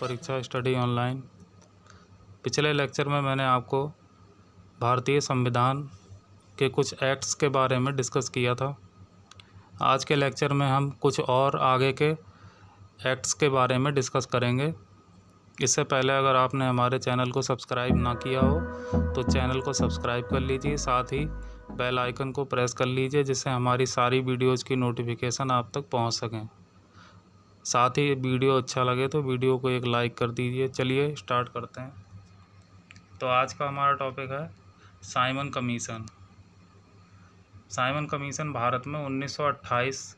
परीक्षा study online. पिछले lecture में मैंने आपको भारतीय संविधान के कुछ एक्ट्स के बारे में डिस्कस किया था। आज के लेक्चर में हम कुछ और आगे के एक्ट्स के बारे में डिस्कस करेंगे। इससे पहले अगर आपने हमारे चैनल को सब्सक्राइब ना किया हो तो चैनल को सब्सक्राइब कर लीजिए, साथ ही बेल आइकन को प्रेस कर लीजिए जिससे हमारी सारी वीडियोज़ की नोटिफिकेशन आप तक पहुंच सकें। साथ ही वीडियो अच्छा लगे तो वीडियो को एक लाइक कर दीजिए। चलिए स्टार्ट करते हैं। तो आज का हमारा टॉपिक है Simon commission. Simon commission Bharat में 1928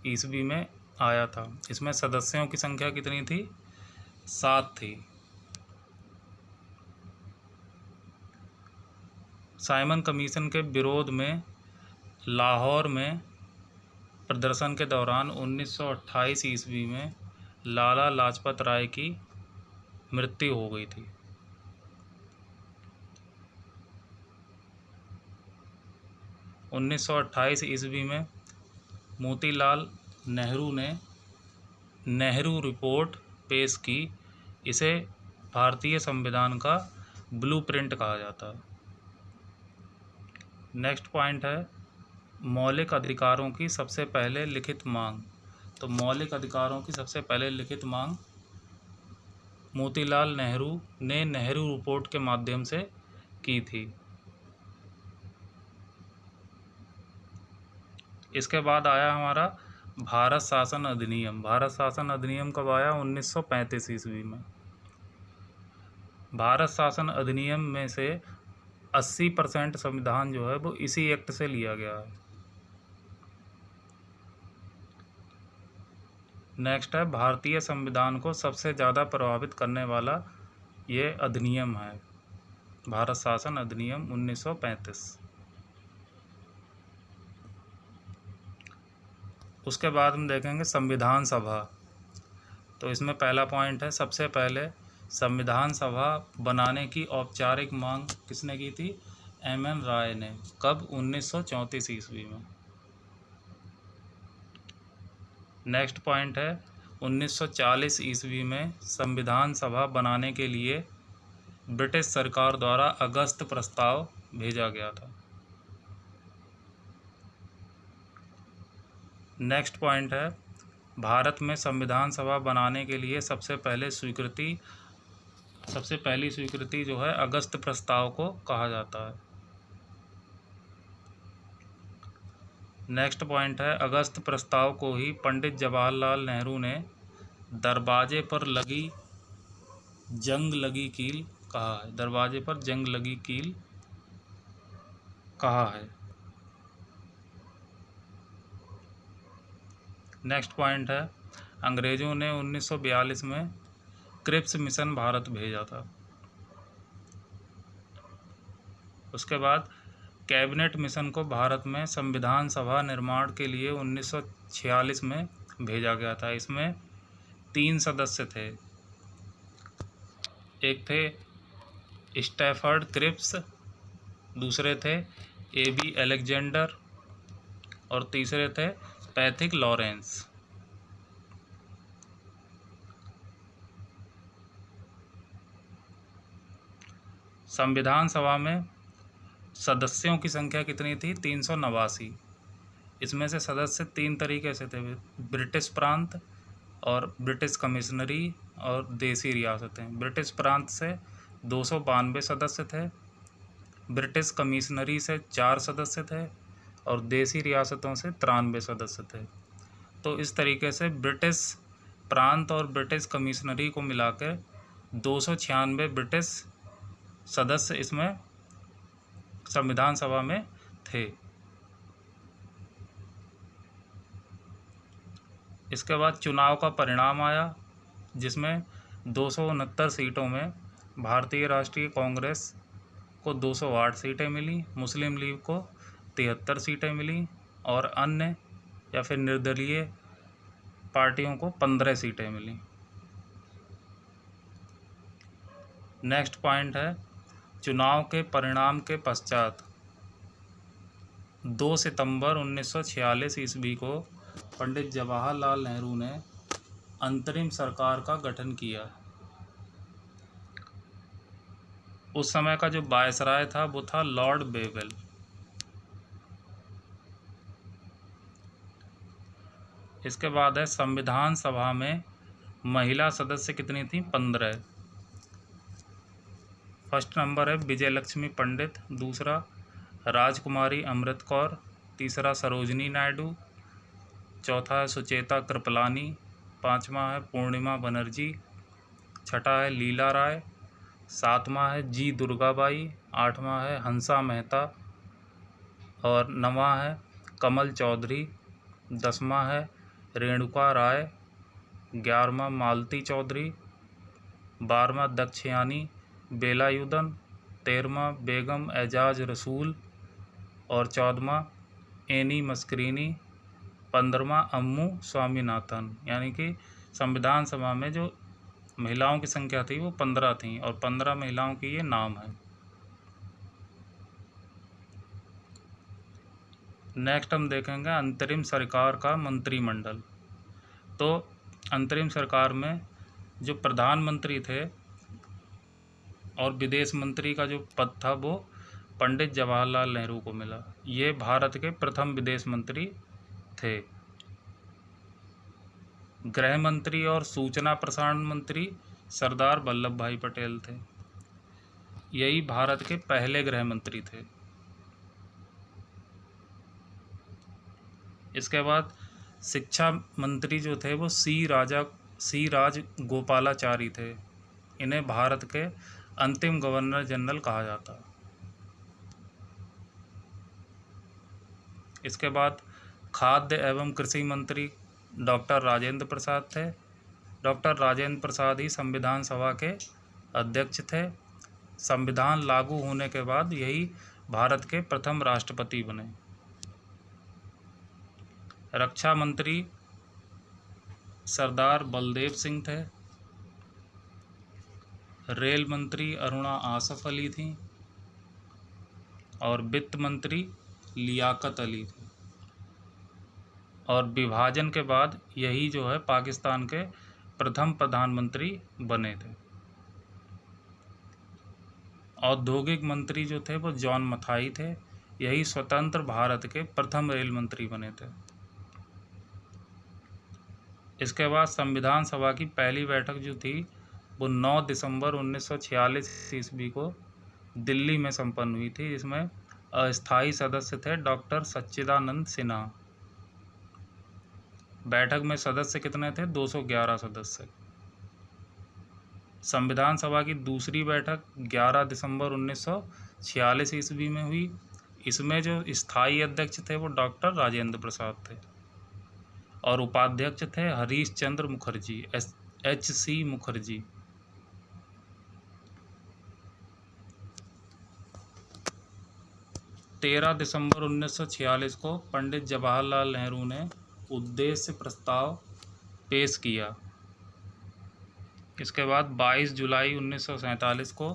ईस्वी में आया था। इसमें सदस्यों की संख्या कितनी थी? 7 थी। साइमन कमीशन के विरोध में लाहौर में प्रदर्शन के दौरान 1928 ईस्वी में लाला लाजपत राय की मृत्यु हो गई थी। उन्नीस सौ 28 ईस्वी में मोतीलाल नेहरू ने नेहरू रिपोर्ट पेश की। इसे भारतीय संविधान का ब्लूप्रिंट कहा जाता है। नेक्स्ट पॉइंट है मौलिक अधिकारों की सबसे पहले लिखित मांग। तो मौलिक अधिकारों की सबसे पहले लिखित मांग मोतीलाल नेहरू ने नेहरू रिपोर्ट के माध्यम से की थी। इसके बाद आया हमारा भारत शासन अधिनियम। भारत शासन अधिनियम कब आया? 1935 ईस्वी में। भारत शासन अधिनियम में से 80% संविधान जो है वो इसी एक्ट से लिया गया है। नेक्स्ट है भारतीय संविधान को सबसे ज़्यादा प्रभावित करने वाला ये अधिनियम है, भारत शासन अधिनियम 1935। उसके बाद हम देखेंगे संविधान सभा। तो इसमें पहला पॉइंट है सबसे पहले संविधान सभा बनाने की औपचारिक मांग किसने की थी? एम.एन. राय ने। कब? 1934 ईस्वी में। नेक्स्ट पॉइंट है 1940 ईस्वी में संविधान सभा बनाने के लिए ब्रिटिश सरकार द्वारा अगस्त प्रस्ताव भेजा गया था। नेक्स्ट पॉइंट है भारत में संविधान सभा बनाने के लिए सबसे पहली स्वीकृति जो है अगस्त प्रस्ताव को कहा जाता है। नेक्स्ट पॉइंट है अगस्त प्रस्ताव को ही पंडित जवाहरलाल नेहरू ने दरवाजे पर जंग लगी कील कहा है। दरवाजे पर जंग लगी कील कहा है। नेक्स्ट पॉइंट है अंग्रेज़ों ने 1942 में क्रिप्स मिशन भारत भेजा था। उसके बाद कैबिनेट मिशन को भारत में संविधान सभा निर्माण के लिए 1946 में भेजा गया था। इसमें 3 सदस्य थे। एक थे स्टैफर्ड क्रिप्स, दूसरे थे ए.बी. अलेक्जेंडर और तीसरे थे पैथिक लॉरेंस। संविधान सभा में सदस्यों की संख्या कितनी थी? 389। इसमें से सदस्य 3 तरीके से थे, ब्रिटिश प्रांत और ब्रिटिश कमिश्नरी और देसी रियासतें। ब्रिटिश प्रांत से 292 सदस्य थे, ब्रिटिश कमिश्नरी से 4 सदस्य थे और देसी रियासतों से 93 सदस्य थे। तो इस तरीके से ब्रिटिश प्रांत और ब्रिटिश कमिश्नरी को मिलाकर 296 ब्रिटिश सदस्य इसमें संविधान सभा में थे। इसके बाद चुनाव का परिणाम आया जिसमें 269 सीटों में भारतीय राष्ट्रीय कांग्रेस को 208 सीटें मिली, मुस्लिम लीग को 73 सीटें मिली और अन्य या फिर निर्दलीय पार्टियों को 15 सीटें मिली। नेक्स्ट पॉइंट है चुनाव के परिणाम के पश्चात 2 सितंबर 1946 ईस्वी को पंडित जवाहरलाल नेहरू ने अंतरिम सरकार का गठन किया। उस समय का जो वायसराय था वो था लॉर्ड बेवेल। इसके बाद है संविधान सभा में महिला सदस्य कितनी थी? 15। फर्स्ट नंबर है विजय लक्ष्मी पंडित, दूसरा राजकुमारी अमृत कौर, तीसरा सरोजनी नायडू, चौथा है सुचेता कृपलानी, पांचवा है पूर्णिमा बनर्जी, छठा है लीला राय, सातवां है जी दुर्गाबाई, आठवां है हंसा मेहता और नवां है कमल चौधरी, 10वां है रेणुका राय, 11वां मालती चौधरी, 12वां दक्षयानी बेलायुधन, 13वां बेगम एजाज रसूल और 14वां एनी मस्करीनी, 15वां अम्मू स्वामीनाथन। यानी कि संविधान सभा में जो महिलाओं की संख्या थी वो 15 थी और 15 महिलाओं की ये नाम है। नेक्स्ट हम देखेंगे अंतरिम सरकार का मंत्रिमंडल। तो अंतरिम सरकार में जो प्रधानमंत्री थे और विदेश मंत्री का जो पद था वो पंडित जवाहरलाल नेहरू को मिला। ये भारत के प्रथम विदेश मंत्री थे। गृह मंत्री और सूचना प्रसारण मंत्री सरदार वल्लभ भाई पटेल थे। यही भारत के पहले गृह मंत्री थे। इसके बाद शिक्षा मंत्री जो थे वो सी राज गोपालाचारी थे। इन्हें भारत के अंतिम गवर्नर जनरल कहा जाता है। इसके बाद खाद्य एवं कृषि मंत्री डॉक्टर राजेंद्र प्रसाद थे। डॉक्टर राजेंद्र प्रसाद ही संविधान सभा के अध्यक्ष थे। संविधान लागू होने के बाद यही भारत के प्रथम राष्ट्रपति बने। रक्षा मंत्री सरदार बलदेव सिंह थे। रेल मंत्री अरुणा आसफ अली थी और वित्त मंत्री लियाकत अली थी। और विभाजन के बाद यही जो है पाकिस्तान के प्रथम प्रधानमंत्री बने थे। औद्योगिक मंत्री जो थे वो जॉन मथाई थे। यही स्वतंत्र भारत के प्रथम रेल मंत्री बने थे। इसके बाद संविधान सभा की पहली बैठक जो थी वो 9 दिसंबर 1946 ईस्वी को दिल्ली में संपन्न हुई थी। इसमें अस्थायी सदस्य थे डॉक्टर सच्चिदानंद सिन्हा। बैठक में सदस्य कितने थे? 211 सदस्य। संविधान सभा की दूसरी बैठक 11 दिसंबर 1946 ईस्वी में हुई। इसमें जो स्थायी अध्यक्ष थे वो डॉक्टर राजेंद्र प्रसाद थे और उपाध्यक्ष थे हरीश चंद्र मुखर्जी, HC मुखर्जी। तेरह दिसंबर 1946 को पंडित जवाहरलाल नेहरू ने उद्देश्य प्रस्ताव पेश किया। इसके बाद 22 जुलाई 1947 को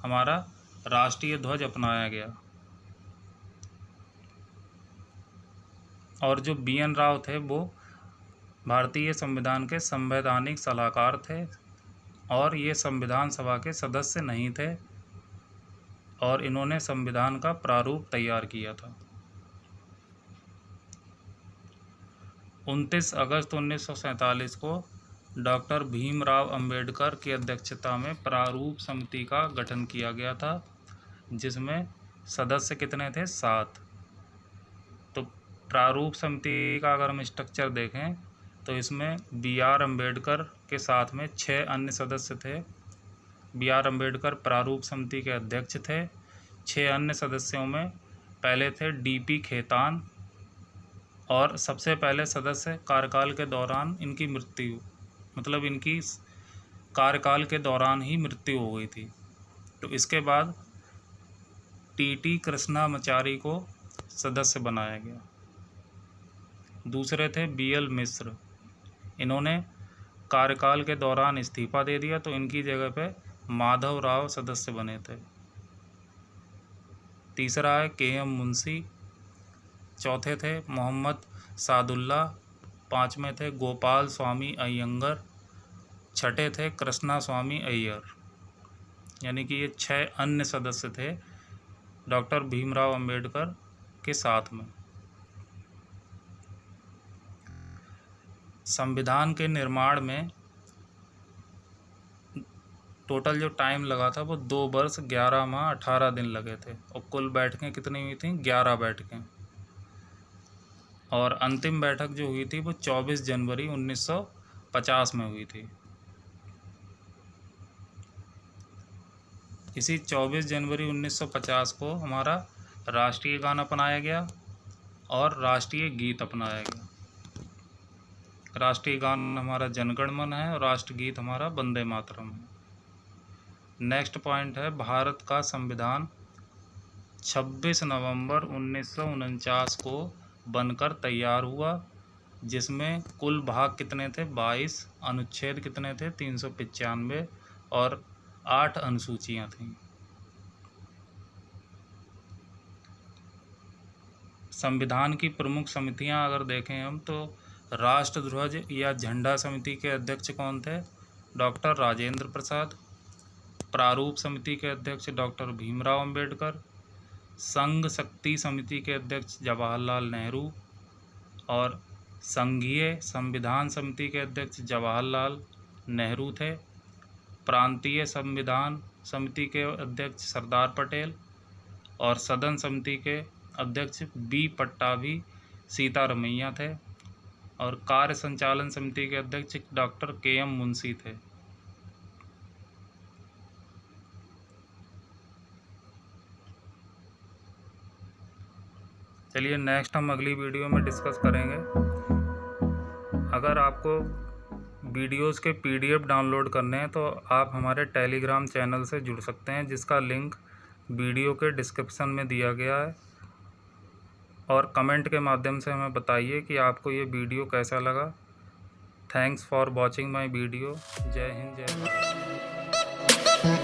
हमारा राष्ट्रीय ध्वज अपनाया गया। और जो BN राव थे वो भारतीय संविधान के संवैधानिक सलाहकार थे और ये संविधान सभा के सदस्य नहीं थे और इन्होंने संविधान का प्रारूप तैयार किया था। 29 अगस्त 1947 को डॉक्टर भीमराव अंबेडकर की अध्यक्षता में प्रारूप समिति का गठन किया गया था, जिसमें सदस्य कितने थे? 7। तो प्रारूप समिति का अगर हम स्ट्रक्चर देखें तो इसमें BR अम्बेडकर के साथ में 6 अन्य सदस्य थे। BR अम्बेडकर प्रारूप समिति के अध्यक्ष थे। 6 अन्य सदस्यों में पहले थे DP खेतान और सबसे पहले सदस्य कार्यकाल के दौरान इनकी मृत्यु, मतलब इनकी कार्यकाल के दौरान ही मृत्यु हो गई थी। तो इसके बाद TT कृष्णामाचारी को सदस्य बनाया गया। दूसरे थे BL मिश्र। इन्होंने कार्यकाल के दौरान इस्तीफा दे दिया तो इनकी जगह पे माधव राव सदस्य बने थे। तीसरा है KM मुंशी। चौथे थे मोहम्मद सादुल्ला। 5वें थे गोपाल स्वामी अयंगर। 6ठे थे कृष्णा स्वामी अय्यर। यानी कि ये 6 अन्य सदस्य थे डॉक्टर भीमराव अंबेडकर के साथ में। संविधान के निर्माण में टोटल जो टाइम लगा था वो 2 वर्ष 11 माह 18 दिन लगे थे, और कुल बैठकें कितनी हुई थी? 11 बैठकें। और अंतिम बैठक जो हुई थी वो 24 जनवरी 1950 में हुई थी। इसी 24 जनवरी 1950 को हमारा राष्ट्रीय गान अपनाया गया और राष्ट्रीय गीत अपनाया गया। राष्ट्रीय गान हमारा जनगण मन है और राष्ट्रगीत हमारा वंदे मातरम है। नेक्स्ट पॉइंट है, भारत का संविधान 26 नवंबर 1949 को बनकर तैयार हुआ, जिसमें कुल भाग कितने थे? 22। अनुच्छेद कितने थे? 395 और 8 अनुसूचियां थीं। संविधान की प्रमुख समितियां अगर देखें हम तो राष्ट्रध्वज या झंडा समिति के अध्यक्ष कौन थे? डॉक्टर राजेंद्र प्रसाद। प्रारूप समिति के अध्यक्ष डॉक्टर भीमराव अंबेडकर। संघ शक्ति समिति के अध्यक्ष जवाहरलाल नेहरू और संघीय संविधान समिति के अध्यक्ष जवाहरलाल नेहरू थे। प्रांतीय संविधान समिति के अध्यक्ष सरदार पटेल और सदन समिति के अध्यक्ष बी पट्टाभी सीतारमैया थे और कार्य संचालन समिति के अध्यक्ष डॉक्टर के.एम. मुंशी थे। चलिए नेक्स्ट हम अगली वीडियो में डिस्कस करेंगे। अगर आपको वीडियोस के PDF डाउनलोड करने हैं तो आप हमारे टेलीग्राम चैनल से जुड़ सकते हैं, जिसका लिंक वीडियो के डिस्क्रिप्शन में दिया गया है। और कमेंट के माध्यम से हमें बताइए कि आपको ये वीडियो कैसा लगा। Thanks for watching my video. जय हिंद, जय भारत।